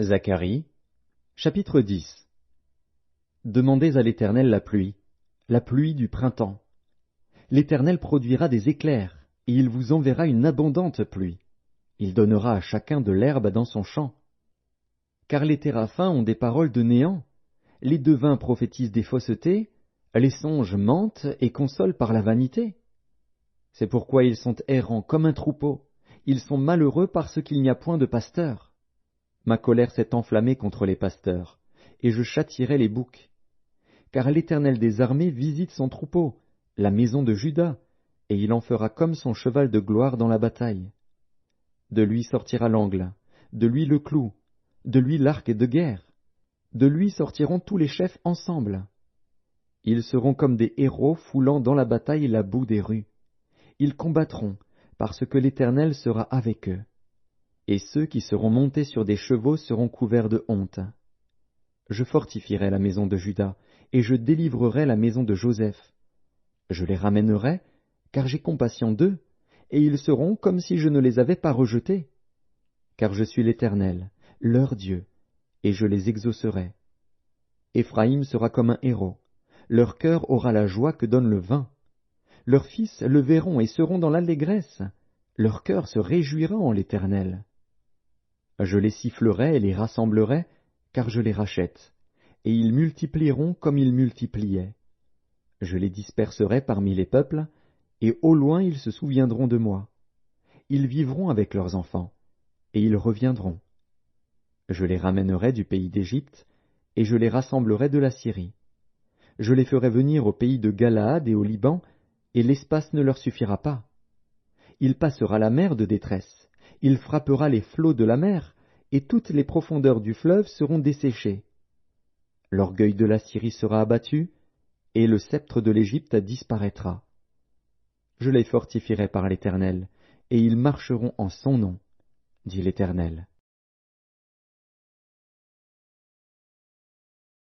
Zacharie, chapitre 10. Demandez à l'Éternel la pluie du printemps. L'Éternel produira des éclairs, et il vous enverra une abondante pluie. Il donnera à chacun de l'herbe dans son champ. Car les téraphins ont des paroles de néant, les devins prophétisent des faussetés, les songes mentent et consolent par la vanité. C'est pourquoi ils sont errants comme un troupeau, ils sont malheureux parce qu'il n'y a point de pasteur. Ma colère s'est enflammée contre les pasteurs, et je châtierai les boucs. Car l'Éternel des armées visite son troupeau, la maison de Juda, et il en fera comme son cheval de gloire dans la bataille. De lui sortira l'angle, de lui le clou, de lui l'arc de guerre. De lui sortiront tous les chefs ensemble. Ils seront comme des héros foulant dans la bataille la boue des rues. Ils combattront, parce que l'Éternel sera avec eux. Et ceux qui seront montés sur des chevaux seront couverts de honte. Je fortifierai la maison de Juda, et je délivrerai la maison de Joseph. Je les ramènerai, car j'ai compassion d'eux, et ils seront comme si je ne les avais pas rejetés. Car je suis l'Éternel, leur Dieu, et je les exaucerai. Éphraïm sera comme un héros, leur cœur aura la joie que donne le vin. Leurs fils le verront et seront dans l'allégresse, leur cœur se réjouira en l'Éternel. Je les sifflerai et les rassemblerai, car je les rachète, et ils multiplieront comme ils multipliaient. Je les disperserai parmi les peuples, et au loin ils se souviendront de moi. Ils vivront avec leurs enfants, et ils reviendront. Je les ramènerai du pays d'Égypte, et je les rassemblerai de la Syrie. Je les ferai venir au pays de Galaad et au Liban, et l'espace ne leur suffira pas. Il passera la mer de détresse, il frappera les flots de la mer, et toutes les profondeurs du fleuve seront desséchées. L'orgueil de la Syrie sera abattu, et le sceptre de l'Égypte disparaîtra. Je les fortifierai par l'Éternel, et ils marcheront en son nom, dit l'Éternel.